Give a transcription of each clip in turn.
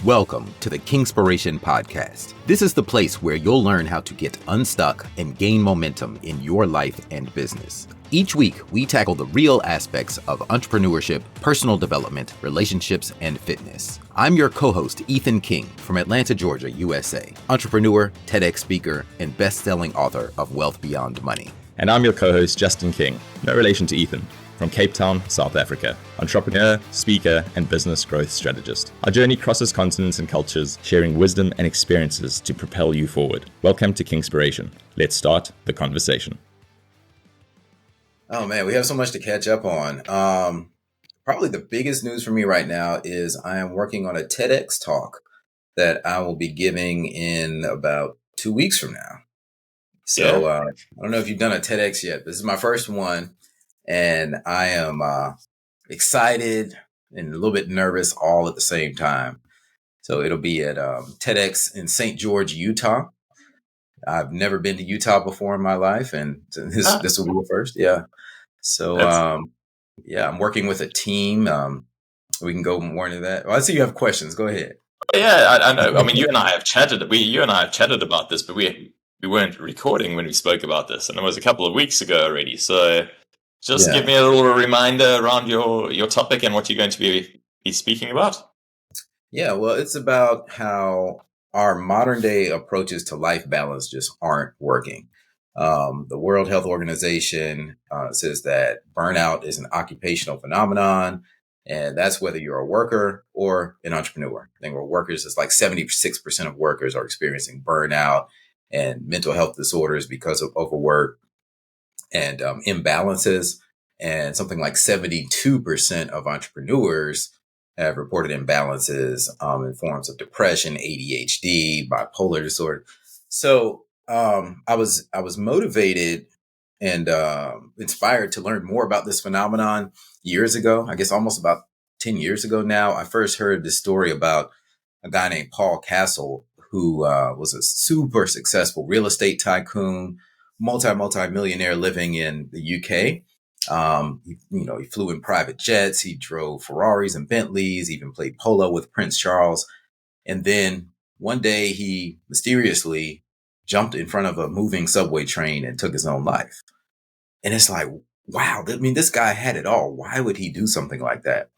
Welcome to the Kingspiration podcast. This is the place where you'll learn how to get unstuck and gain momentum in your life and business. Each week, we tackle the real aspects of entrepreneurship, personal development, relationships, and fitness. I'm your co-host, Ethan King, from Atlanta, Georgia, USA, entrepreneur, TEDx speaker, and best-selling author of Wealth Beyond Money. And I'm your co-host, Justin King, no relation to Ethan, from Cape Town, South Africa, entrepreneur, speaker, and business growth strategist. Our journey crosses continents and cultures, sharing wisdom and experiences to propel you forward. Welcome to Kingspiration. Let's start the conversation. Oh man, we have so much to catch up on. Probably the biggest news for me right now is I am working on a TEDx talk that I will be giving in about 2 weeks from now. So I don't know if you've done a TEDx yet. This is my first one. And I am excited and a little bit nervous all at the same time. So it'll be at TEDx in St. George, Utah. I've never been to Utah before in my life, and this will be the first. Yeah. So I'm working with a team. We can go more into that. Well, I see you have questions. Go ahead. Yeah, I know. I mean, you and I have chatted about this, but we weren't recording when we spoke about this, and it was a couple of weeks ago already. So. Just give me a little reminder around your topic and what you're going to be speaking about. Yeah, well, it's about how our modern day approaches to life balance just aren't working. The World Health Organization says that burnout is an occupational phenomenon, and that's whether you're a worker or an entrepreneur. I think we're workers, it's like 76% of workers are experiencing burnout and mental health disorders because of overwork and imbalances, and something like 72% of entrepreneurs have reported imbalances in forms of depression, ADHD, bipolar disorder. So I was motivated and inspired to learn more about this phenomenon years ago. I guess almost about 10 years ago now. I first heard this story about a guy named Paul Castle, who was a super successful real estate tycoon, multi-millionaire living in the UK. He flew in private jets. He drove Ferraris and Bentleys, even played polo with Prince Charles. And then one day he mysteriously jumped in front of a moving subway train and took his own life. And it's like, wow, I mean, this guy had it all. Why would he do something like that?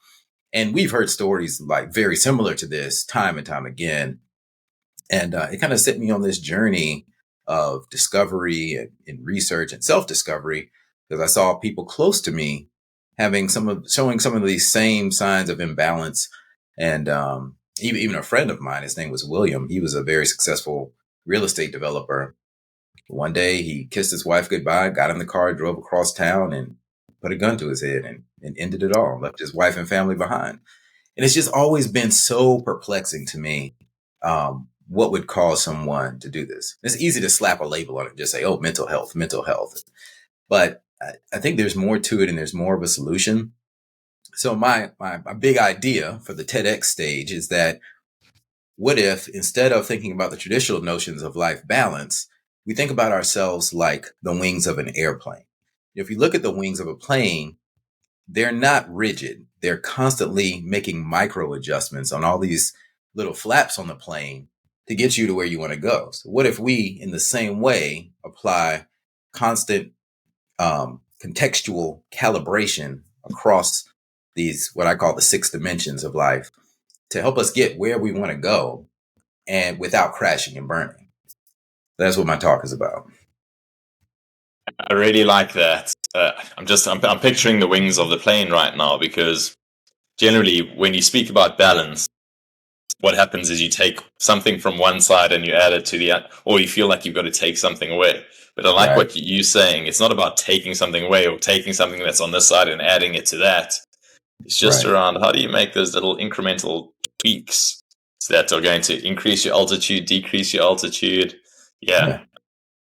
And we've heard stories like very similar to this time and time again. And it kind of set me on this journey of discovery and research and self-discovery, because I saw people close to me showing some of these same signs of imbalance. And even a friend of mine, his name was William. He was a very successful real estate developer. One day he kissed his wife goodbye, got in the car, drove across town and put a gun to his head and ended it all, left his wife and family behind. And it's just always been so perplexing to me. What would cause someone to do this? It's easy to slap a label on it and just say, oh, mental health. But I think there's more to it and there's more of a solution. So my big idea for the TEDx stage is that what if instead of thinking about the traditional notions of life balance, we think about ourselves like the wings of an airplane. If you look at the wings of a plane, they're not rigid. They're constantly making micro adjustments on all these little flaps on the plane to get you to where you want to go. So what if we, in the same way, apply constant contextual calibration across these, what I call the 6 dimensions of life, to help us get where we want to go and without crashing and burning? That's what my talk is about. I really like that. I'm picturing the wings of the plane right now, because generally when you speak about balance, what happens is you take something from one side and you add it to the other, or you feel like you've got to take something away. But I like what you're saying. It's not about taking something away or taking something that's on this side and adding it to that. It's just around how do you make those little incremental tweaks that are going to increase your altitude, decrease your altitude. Yeah.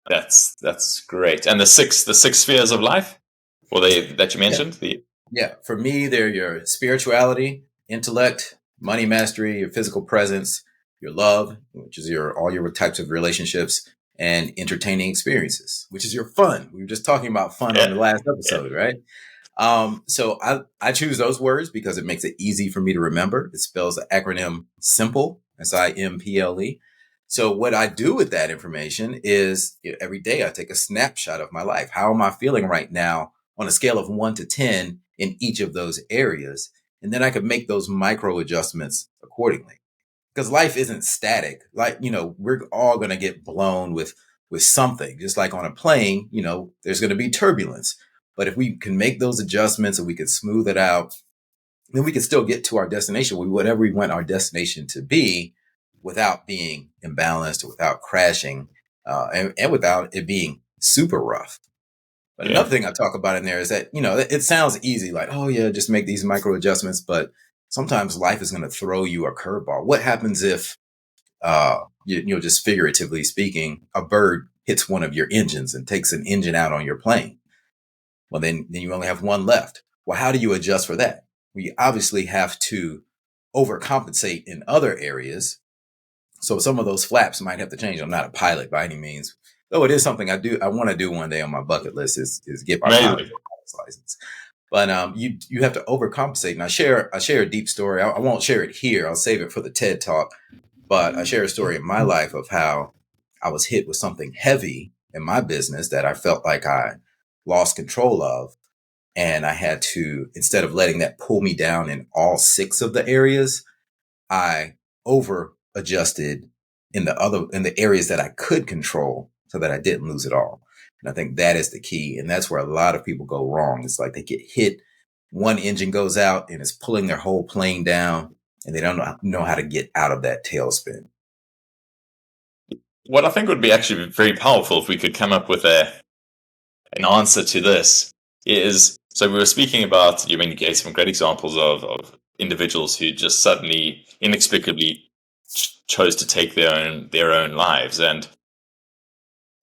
That's great. And the six spheres of life, that you mentioned? For me, they're your spirituality, intellect, money mastery, your physical presence, your love, which is all your types of relationships, and entertaining experiences, which is your fun. We were just talking about fun on the last episode, right? So I choose those words because it makes it easy for me to remember. It spells the acronym SIMPLE, SIMPLE. So what I do with that information is every day I take a snapshot of my life. How am I feeling right now on a scale of 1 to 10 in each of those areas? And then I could make those micro adjustments accordingly. Because life isn't static. Like, we're all going to get blown with something. Just like on a plane, there's going to be turbulence. But if we can make those adjustments and we can smooth it out, then we can still get to our destination, whatever we want our destination to be, without being imbalanced or without crashing, and without it being super rough. But Yeah. another thing I talk about in there is that, it sounds easy, like, oh yeah, just make these micro adjustments. But sometimes life is going to throw you a curveball. What happens if, just figuratively speaking, a bird hits one of your engines and takes an engine out on your plane? Well, then you only have one left. Well, how do you adjust for that? We obviously have to overcompensate in other areas. So some of those flaps might have to change. I'm not a pilot by any means, though it is something I want to do one day on my bucket list is get my Amazing. pilot's license. But you have to overcompensate. And I share a deep story. I won't share it here. I'll save it for the TED talk. But I share a story in my life of how I was hit with something heavy in my business that I felt like I lost control of. And I had to, instead of letting that pull me down in all 6 of the areas, I over adjusted in the areas that I could control so that I didn't lose it all. And I think that is the key. And that's where a lot of people go wrong. It's like they get hit, one engine goes out and it's pulling their whole plane down, and they don't know how to get out of that tailspin. What I think would be actually very powerful if we could come up with an answer to this is, so we were speaking about, you gave some great examples of individuals who just suddenly inexplicably chose to take their own lives. And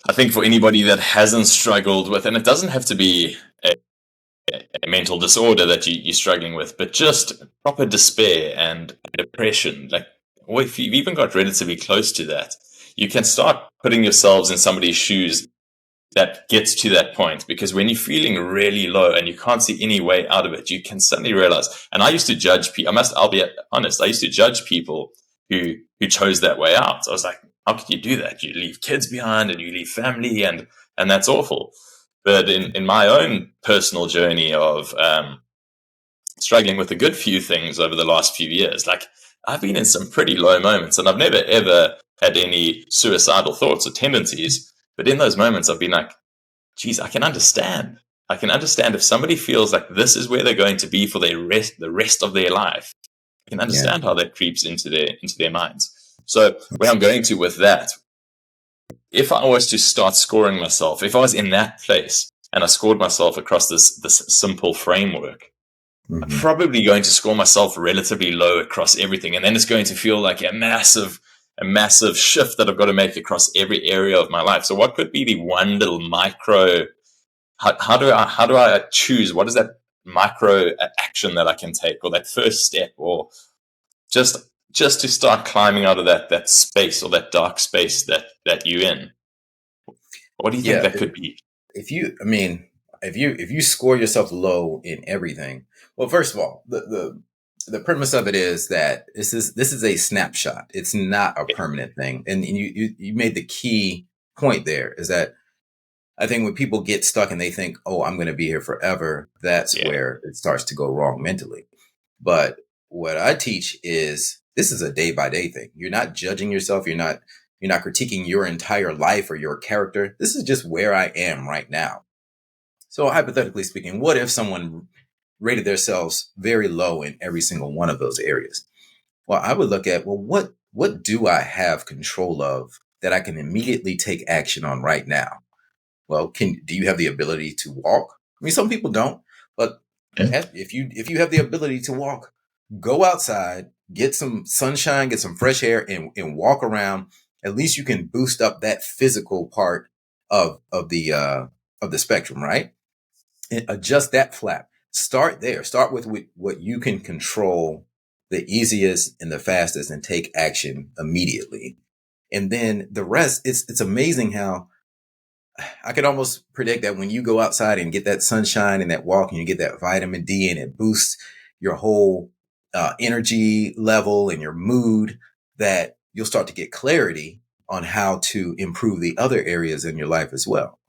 I think for anybody that hasn't struggled with, and it doesn't have to be a mental disorder that you're struggling with, but just proper despair and depression, like, or if you've even got relatively close to that, you can start putting yourselves in somebody's shoes that gets to that point. Because when you're feeling really low and you can't see any way out of it, you can suddenly realize, and I used to judge people, I'll be honest, I used to judge people who chose that way out. So I was like, how could you do that? You leave kids behind and you leave family, and that's awful. But in my own personal journey of struggling with a good few things over the last few years, like, I've been in some pretty low moments, and I've never ever had any suicidal thoughts or tendencies. But in those moments, I've been like, geez, I can understand. I can understand if somebody feels like this is where they're going to be for the rest of their life. I can understand how that creeps into their minds. So where I'm going to with that, if I was to start scoring myself, if I was in that place and I scored myself across this simple framework, I'm probably going to score myself relatively low across everything. And then it's going to feel like a massive shift that I've got to make across every area of my life. So what could be the one little micro, how do I choose? What is that micro action that I can take, or that first step, or just to start climbing out of that space, or that dark space that you're in? What do you think that could be? If you score yourself low in everything, well, first of all, the premise of it is that this is a snapshot. It's not a permanent thing. And you made the key point there, is that I think when people get stuck and they think, oh, I'm going to be here forever, that's where it starts to go wrong mentally. But what I teach is this is a day by day thing. You're not judging yourself. You're not critiquing your entire life or your character. This is just where I am right now. So hypothetically speaking, what if someone rated themselves very low in every single one of those areas? Well, I would look at, well, what do I have control of that I can immediately take action on right now? Well, do you have the ability to walk? I mean, some people don't, but if you have the ability to walk, go outside, get some sunshine, get some fresh air, and walk around. At least you can boost up that physical part of the spectrum, right? And adjust that flap. Start there. Start with what you can control the easiest and the fastest, and take action immediately. And then the rest, it's amazing how I could almost predict that when you go outside and get that sunshine and that walk, and you get that vitamin D, and it boosts your whole energy level and your mood, that you'll start to get clarity on how to improve the other areas in your life as well.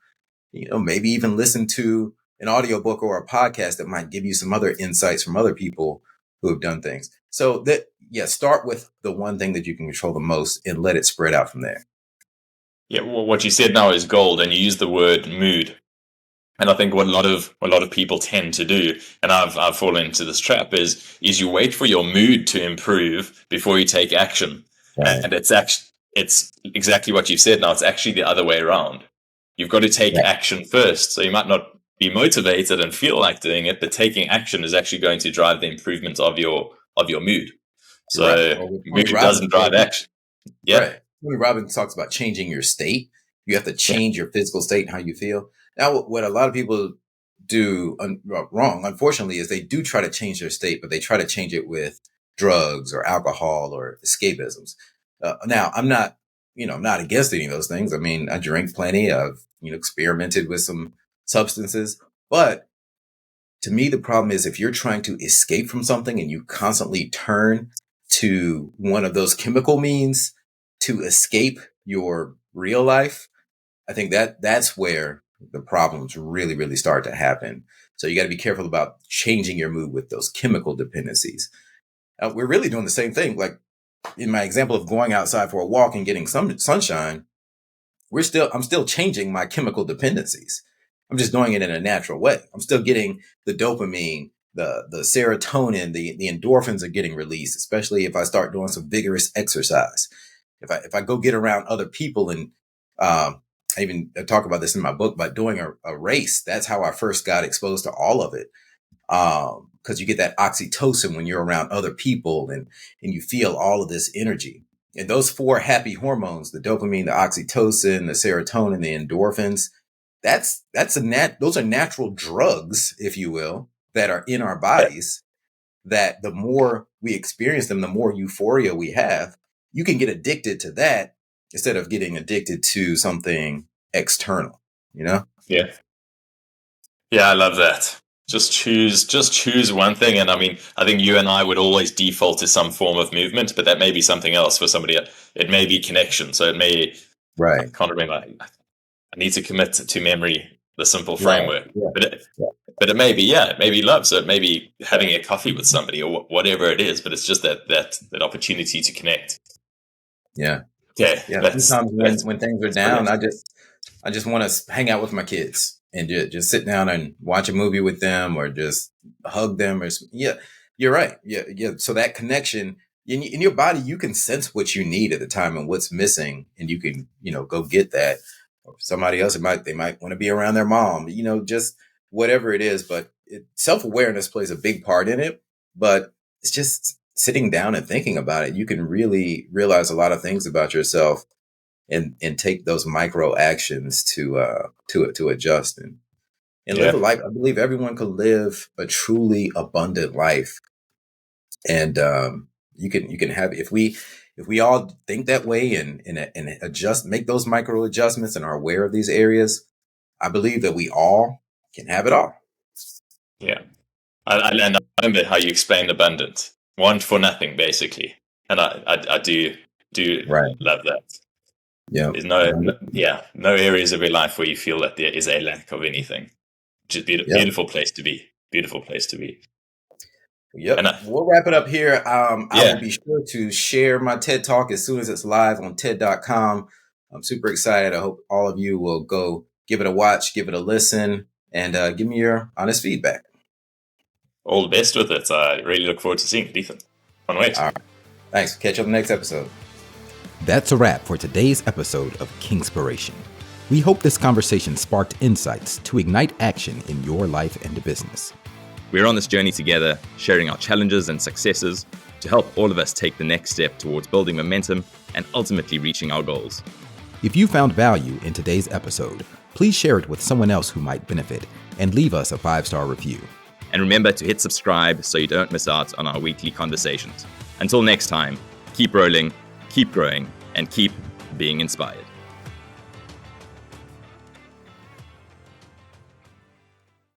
Maybe even listen to an audiobook or a podcast that might give you some other insights from other people who have done things. So that, start with the one thing that you can control the most and let it spread out from there. Yeah, well, what you said now is gold, and you use the word mood. And I think what a lot of people tend to do, and I've fallen into this trap, is you wait for your mood to improve before you take action. Right. And it's exactly what you said now. It's actually the other way around. You've got to take action first. So you might not be motivated and feel like doing it, but taking action is actually going to drive the improvement of your mood. So Right. Well, mood doesn't drive action. Yeah. Right. Tony Robbins talks about changing your state. You have to change your physical state and how you feel. Now, what a lot of people do wrong, unfortunately, is they do try to change their state, but they try to change it with drugs or alcohol or escapisms. Now, I'm not against any of those things. I mean, I drink plenty. I've, experimented with some substances, but to me, the problem is if you're trying to escape from something and you constantly turn to one of those chemical means to escape your real life, I think that's where the problems really, really start to happen. So you got to be careful about changing your mood with those chemical dependencies. We're really doing the same thing. Like in my example of going outside for a walk and getting some sunshine, I'm still changing my chemical dependencies. I'm just doing it in a natural way. I'm still getting the dopamine, the serotonin, the endorphins are getting released, especially if I start doing some vigorous exercise. If I go get around other people, and I even talk about this in my book, by doing a race, that's how I first got exposed to all of it. Because you get that oxytocin when you're around other people and you feel all of this energy. And those 4 happy hormones, the dopamine, the oxytocin, the serotonin, the endorphins, those are natural drugs, if you will, that are in our bodies, that the more we experience them, the more euphoria we have. You can get addicted to that instead of getting addicted to something external, Yeah. Yeah, I love that. Just choose one thing. And I mean, I think you and I would always default to some form of movement, but that may be something else for somebody else. It may be connection. So it may, I can't remember. I need to commit to memory, the simple framework. Right. But it may be love. So it may be having a coffee with somebody or whatever it is, but it's just that opportunity to connect. Yeah. Okay. Yeah. Sometimes when things are down, I just want to hang out with my kids and just sit down and watch a movie with them or just hug them. You're right. Yeah. So that connection in your body, you can sense what you need at the time and what's missing, and you can, go get that. Or somebody else, they might want to be around their mom, just whatever it is. But self-awareness plays a big part in it. But it's just sitting down and thinking about it. You can really realize a lot of things about yourself and take those micro actions to adjust and live a life. I believe everyone could live a truly abundant life. And you can have, if we all think that way and adjust, make those micro adjustments and are aware of these areas, I believe that we all can have it all. Yeah. And I remember how you explained abundant. Want for nothing, basically. And I do love that. Yeah. There's no areas of your life where you feel that there is a lack of anything. Just beautiful place to be. Beautiful place to be. Yep. We'll wrap it up here. I will be sure to share my TED Talk as soon as it's live on TED.com. I'm super excited. I hope all of you will go give it a watch, give it a listen, and give me your honest feedback. All the best with it. I really look forward to seeing it, Ethan. Can't wait. All right. Thanks. Catch you on the next episode. That's a wrap for today's episode of Kingspiration. We hope this conversation sparked insights to ignite action in your life and business. We're on this journey together, sharing our challenges and successes to help all of us take the next step towards building momentum and ultimately reaching our goals. If you found value in today's episode, please share it with someone else who might benefit and leave us a 5-star review. And remember to hit subscribe so you don't miss out on our weekly conversations. Until next time, keep rolling, keep growing, and keep being inspired.